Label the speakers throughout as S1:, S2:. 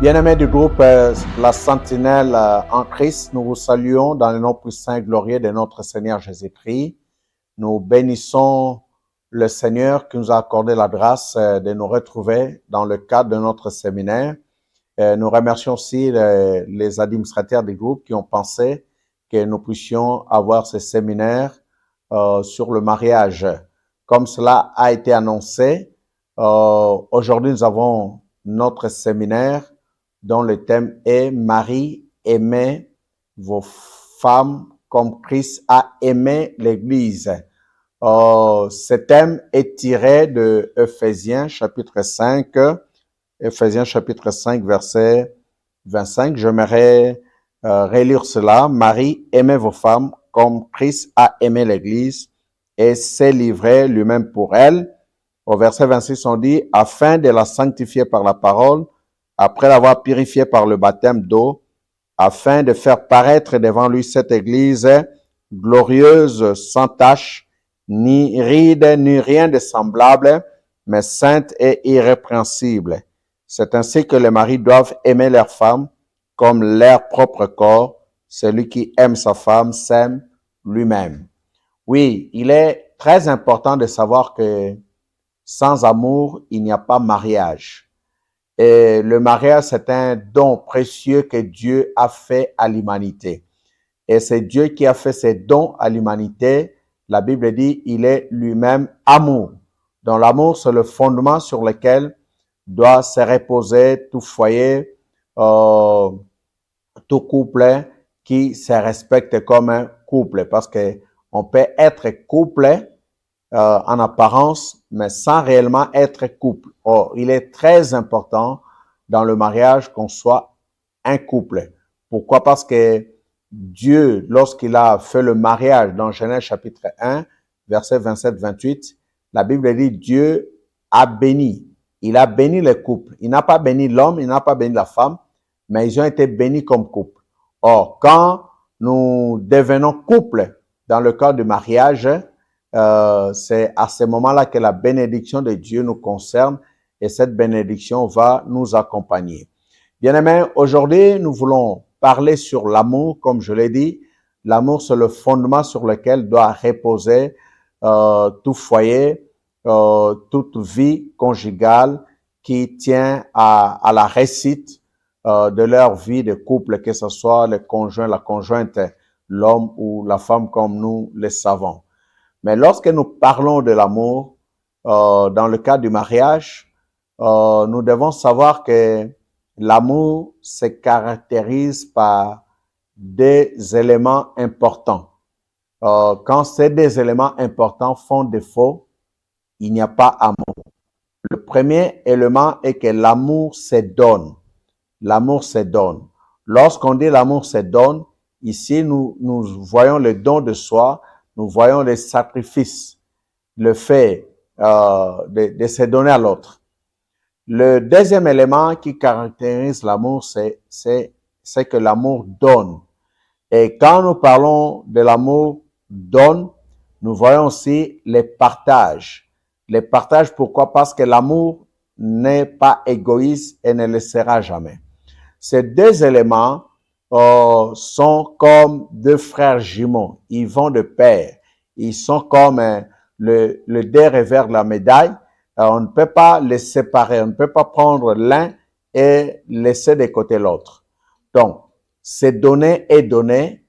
S1: Bien-aimés du groupe La Sentinelle en Christ, nous vous saluons dans le nom puissant et glorieux de notre Seigneur Jésus-Christ. Nous bénissons le Seigneur qui nous a accordé la grâce de nous retrouver dans le cadre de notre séminaire. Nous remercions aussi les administrateurs du groupe qui ont pensé que nous puissions avoir ce séminaire sur le mariage. Comme cela a été annoncé, aujourd'hui nous avons notre séminaire dont le thème est « Marie, aimez vos femmes comme Christ a aimé l'Église ». Ce thème est tiré de Ephésiens chapitre 5, verset 25. J'aimerais relire cela. « Marie, aimez vos femmes comme Christ a aimé l'Église et s'est livré lui-même pour elle ». Au verset 26, on dit « Afin de la sanctifier par la parole, après l'avoir purifiée par le baptême d'eau, afin de faire paraître devant lui cette Église glorieuse, sans tache, ni ride, ni rien de semblable, mais sainte et irrépréhensible. C'est ainsi que les maris doivent aimer leurs femmes comme leur propre corps. Celui qui aime sa femme s'aime lui-même. » Oui, il est très important de savoir que sans amour, il n'y a pas mariage. Et le mariage, c'est un don précieux que Dieu a fait à l'humanité. Et c'est Dieu qui a fait ces dons à l'humanité. La Bible dit, il est lui-même amour. Donc l'amour, c'est le fondement sur lequel doit se reposer tout foyer, tout couple qui se respecte comme un couple. Parce que on peut être couple en apparence, mais sans réellement être couple. Or, il est très important dans le mariage qu'on soit un couple. Pourquoi? Parce que Dieu, lorsqu'il a fait le mariage dans Genèse chapitre 1, verset 27-28, la Bible dit Dieu a béni. Il a béni les couples. Il n'a pas béni l'homme, il n'a pas béni la femme, mais ils ont été bénis comme couple. Or, quand nous devenons couple dans le cadre du mariage, c'est à ce moment-là que la bénédiction de Dieu nous concerne et cette bénédiction va nous accompagner. Bien-aimés, aujourd'hui, nous voulons parler sur l'amour, comme je l'ai dit. L'amour, c'est le fondement sur lequel doit reposer tout foyer, toute vie conjugale qui tient à la réussite de leur vie de couple, que ce soit le conjoint, la conjointe, l'homme ou la femme comme nous le savons. Mais lorsque nous parlons de l'amour, dans le cas du mariage, nous devons savoir que l'amour se caractérise par des éléments importants. Quand ces des éléments importants font défaut, il n'y a pas amour. Le premier élément est que l'amour se donne. L'amour se donne. Lorsqu'on dit l'amour se donne, ici nous voyons le don de soi, nous voyons les sacrifices, le fait de se donner à l'autre. Le deuxième élément qui caractérise l'amour, c'est que l'amour donne. Et quand nous parlons de l'amour donne, nous voyons aussi les partages. Les partages, pourquoi? Parce que l'amour n'est pas égoïste et ne le sera jamais. Ces deux éléments sont comme deux frères jumeaux. Ils vont de pair. Ils sont comme le deux revers de la médaille. On ne peut pas les séparer. On ne peut pas prendre l'un et laisser de côté l'autre. Donc, ces données et données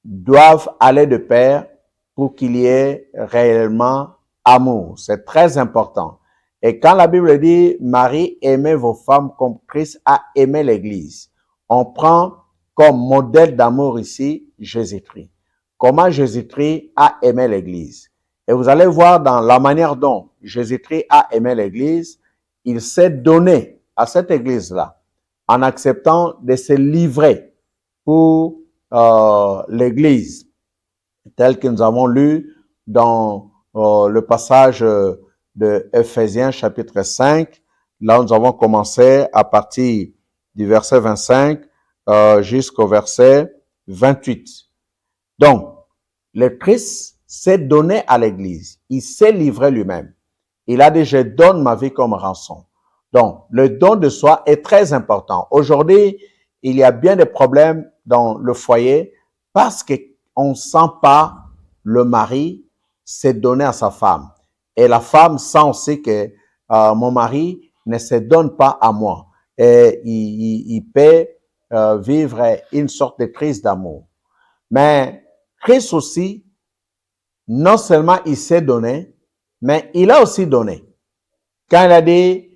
S1: doivent aller de pair pour qu'il y ait réellement amour. C'est très important. Et quand la Bible dit « Marie, aimez vos femmes comme Christ a aimé l'Église », on prend comme modèle d'amour ici Jésus-Christ. Comment Jésus-Christ a aimé l'Église. Et vous allez voir dans la manière dont Jésus-Christ a aimé l'Église, il s'est donné à cette Église-là en acceptant de se livrer pour l'Église, tel que nous avons lu dans le passage de Ephésiens chapitre 5. Là, nous avons commencé à partir du verset 25 jusqu'au verset 28. Donc, le Christ s'est donné à l'Église. Il s'est livré lui-même. Il a dit, je donne ma vie comme rançon. Donc, le don de soi est très important. Aujourd'hui, il y a bien des problèmes dans le foyer parce qu'on ne sent pas le mari se donner à sa femme. Et la femme sent aussi que mon mari ne se donne pas à moi. Et il peut vivre une sorte de crise d'amour. Mais Christ aussi, non seulement il s'est donné, mais il a aussi donné. Quand il a dit,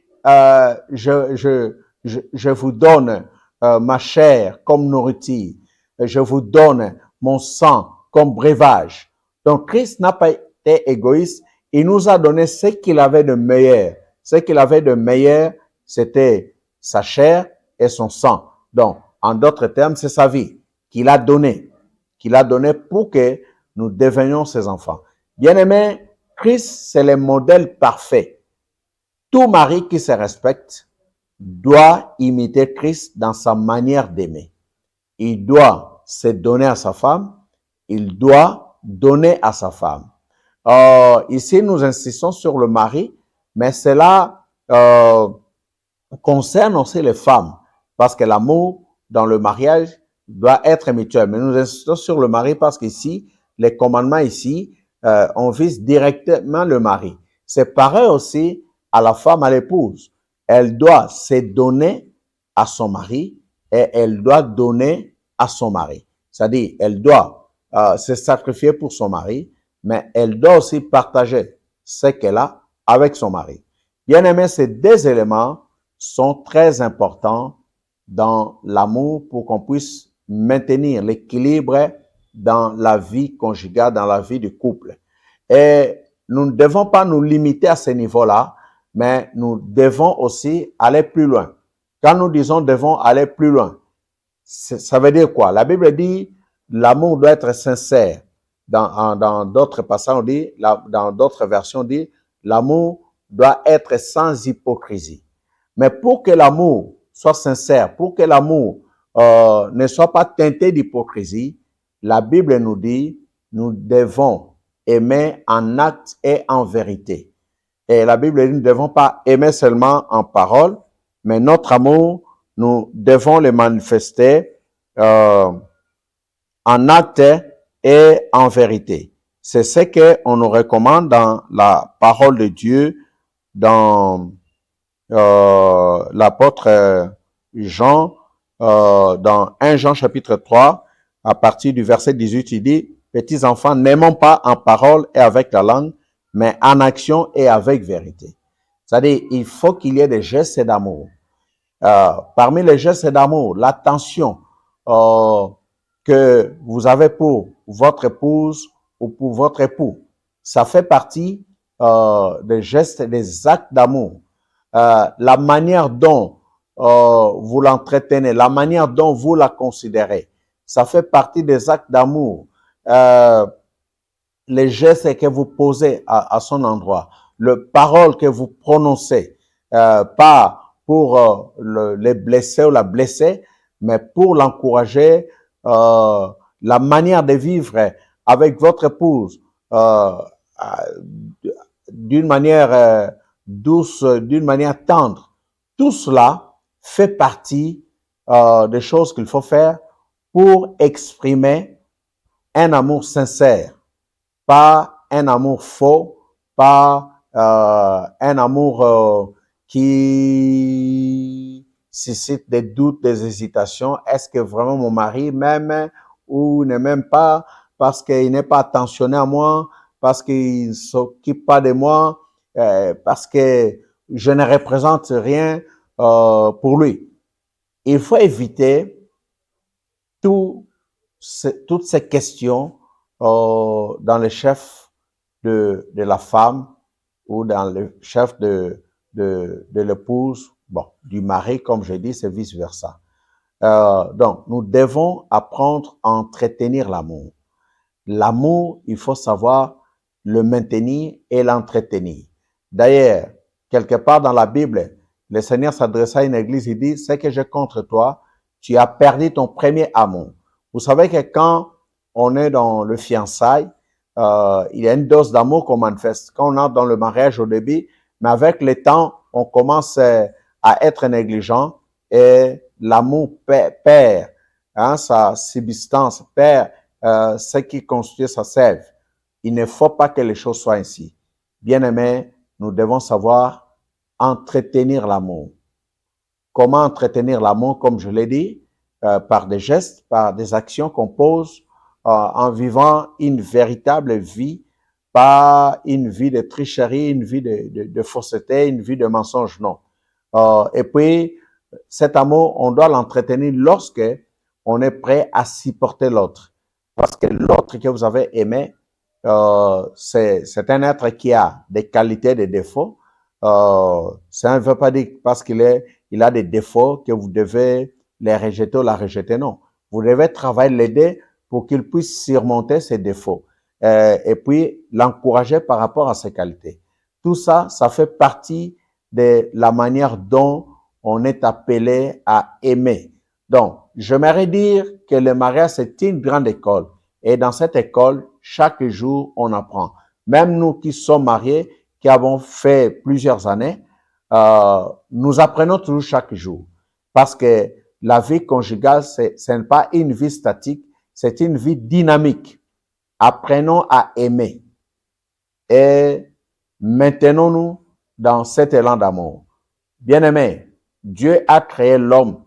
S1: je vous donne ma chair comme nourriture, je vous donne mon sang comme breuvage. Donc Christ n'a pas été égoïste, il nous a donné ce qu'il avait de meilleur. Ce qu'il avait de meilleur, c'était sa chair et son sang. Donc, en d'autres termes, c'est sa vie qu'il a donnée pour que nous devenions ses enfants. Bien-aimés, Christ, c'est le modèle parfait. Tout mari qui se respecte doit imiter Christ dans sa manière d'aimer. Il doit se donner à sa femme, il doit donner à sa femme. Ici, nous insistons sur le mari, mais cela concerne aussi les femmes, parce que l'amour dans le mariage doit être mutuel. Mais nous insistons sur le mari parce qu'ici, les commandements ici, on vise directement le mari. C'est pareil aussi à la femme, à l'épouse. Elle doit se donner à son mari et elle doit donner à son mari. C'est-à-dire, elle doit se sacrifier pour son mari, mais elle doit aussi partager ce qu'elle a avec son mari. Bien aimé, ces deux éléments sont très importants dans l'amour pour qu'on puisse maintenir l'équilibre dans la vie conjugale, dans la vie du couple. Et nous ne devons pas nous limiter à ce niveau-là, mais nous devons aussi aller plus loin. Quand nous disons devons aller plus loin, ça veut dire quoi? La Bible dit l'amour doit être sincère. Dans d'autres passages, on dit, dans d'autres versions, on dit l'amour doit être sans hypocrisie. Mais pour que l'amour soit sincère, pour que l'amour ne soit pas teinté d'hypocrisie, la Bible nous dit, nous devons aimer en acte et en vérité. Et la Bible dit, nous ne devons pas aimer seulement en parole, mais notre amour, nous devons le manifester en acte et en vérité. C'est ce qu'on nous recommande dans la parole de Dieu, dans l'apôtre Jean, dans 1 Jean chapitre 3, à partir du verset 18, il dit, « Petits enfants, n'aimons pas en parole et avec la langue, mais en action et avec vérité. » C'est-à-dire, il faut qu'il y ait des gestes d'amour. Parmi les gestes d'amour, l'attention que vous avez pour votre épouse ou pour votre époux, ça fait partie des gestes, des actes d'amour. La manière dont vous l'entretenez, la manière dont vous la considérez, ça fait partie des actes d'amour. Les gestes que vous posez à son endroit, les paroles que vous prononcez, pas pour les blesser ou la blesser, mais pour l'encourager, la manière de vivre avec votre épouse d'une manière douce, d'une manière tendre. Tout cela fait partie des choses qu'il faut faire pour exprimer un amour sincère, pas un amour faux, pas un amour qui suscite des doutes, des hésitations. Est-ce que vraiment mon mari m'aime ou ne m'aime pas parce qu'il n'est pas attentionné à moi, parce qu'il ne s'occupe pas de moi, parce que je ne représente rien pour lui. Il faut éviter toutes ces questions dans le chef de la femme ou dans le chef de l'épouse, bon, du mari, comme je dis, c'est vice-versa. Donc, nous devons apprendre à entretenir l'amour. L'amour, il faut savoir le maintenir et l'entretenir. D'ailleurs, quelque part dans la Bible, le Seigneur s'adressa à une église, il dit, c'est que j'ai contre toi, tu as perdu ton premier amour. Vous savez que quand on est dans le fiançailles, il y a une dose d'amour qu'on manifeste. Quand on entre dans le mariage au début, mais avec le temps, on commence à être négligent et l'amour perd sa subsistance, perd ce qui constitue sa sève. Il ne faut pas que les choses soient ainsi. Bien-aimés, nous devons savoir entretenir l'amour. Comment entretenir l'amour, comme je l'ai dit, par des gestes, par des actions qu'on pose en vivant une véritable vie, pas une vie de tricherie, une vie de fausseté, une vie de mensonge, non. Et puis, cet amour, on doit l'entretenir lorsque on est prêt à supporter l'autre. Parce que l'autre que vous avez aimé, c'est un être qui a des qualités, des défauts. Ça ne veut pas dire parce il a des défauts que vous devez les rejeter ou la rejeter, non. Vous devez travailler, l'aider pour qu'il puisse surmonter ses défauts. Et puis, l'encourager par rapport à ses qualités. Tout ça, ça fait partie de la manière dont on est appelé à aimer. Donc, j'aimerais dire que le mariage, c'est une grande école. Et dans cette école, chaque jour, on apprend. Même nous qui sommes mariés, qui avons fait plusieurs années, nous apprenons toujours chaque jour. Parce que la vie conjugale, ce n'est pas une vie statique, c'est une vie dynamique. Apprenons à aimer. Et maintenons-nous dans cet élan d'amour. Bien-aimés, Dieu a créé l'homme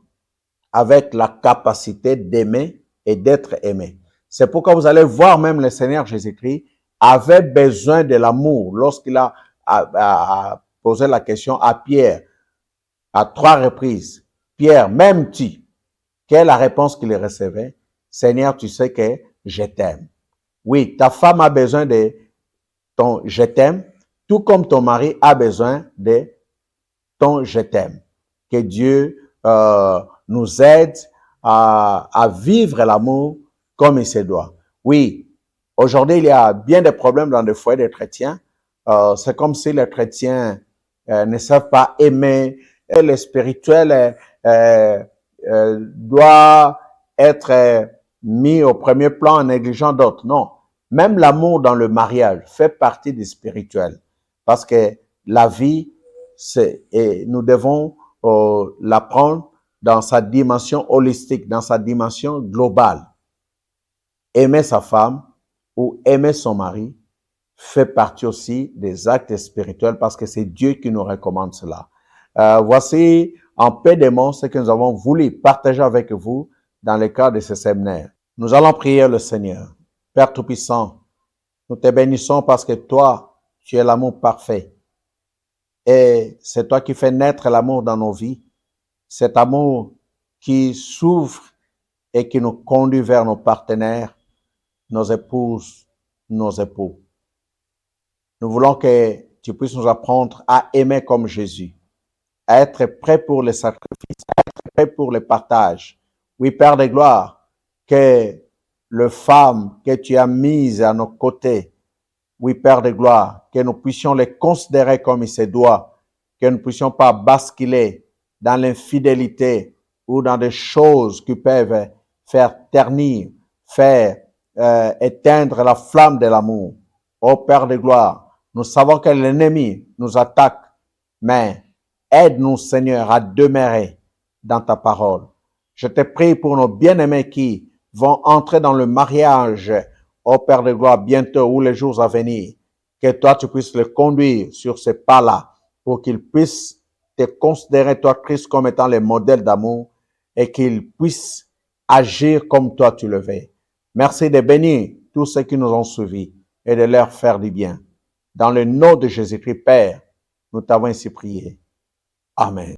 S1: avec la capacité d'aimer et d'être aimé. C'est pourquoi vous allez voir même le Seigneur Jésus-Christ avait besoin de l'amour lorsqu'il a posé la question à Pierre à 3 reprises. Pierre, m'aimes-tu? Quelle est la réponse qu'il recevait? Seigneur, tu sais que je t'aime. Oui, ta femme a besoin de ton je t'aime, tout comme ton mari a besoin de ton je t'aime. Que Dieu nous aide à vivre l'amour comme il se doit. Oui, aujourd'hui, il y a bien des problèmes dans les foyers des chrétiens. C'est comme si les chrétiens ne savent pas aimer. Et le spirituel doit être mis au premier plan en négligeant d'autres. Non. Même l'amour dans le mariage fait partie du spirituel. Parce que la vie, et nous devons l'apprendre dans sa dimension holistique, dans sa dimension globale. Aimer sa femme ou aimer son mari fait partie aussi des actes spirituels parce que c'est Dieu qui nous recommande cela. Voici en paix des mots ce que nous avons voulu partager avec vous dans le cadre de ce séminaire. Nous allons prier le Seigneur. Père Tout-Puissant, nous te bénissons parce que toi, tu es l'amour parfait. Et c'est toi qui fais naître l'amour dans nos vies. Cet amour qui s'ouvre et qui nous conduit vers nos partenaires, nos épouses, nos époux. Nous voulons que tu puisses nous apprendre à aimer comme Jésus, à être prêt pour le sacrifice, à être prêt pour le partage. Oui, Père de gloire, que les femmes que tu as mises à nos côtés, oui, Père de gloire, que nous puissions les considérer comme il se doit, que nous ne puissions pas basculer dans l'infidélité ou dans des choses qui peuvent faire ternir, faire éteindre la flamme de l'amour. Ô Père de gloire, nous savons que l'ennemi nous attaque, mais aide-nous, Seigneur, à demeurer dans ta parole. Je te prie pour nos bien-aimés qui vont entrer dans le mariage, ô Père de gloire, bientôt ou les jours à venir, que toi, tu puisses les conduire sur ces pas-là pour qu'ils puissent te considérer, toi, Christ, comme étant le modèle d'amour et qu'ils puissent agir comme toi, tu le veux. Merci de bénir tous ceux qui nous ont suivis et de leur faire du bien. Dans le nom de Jésus-Christ, Père, nous t'avons ainsi prié. Amen.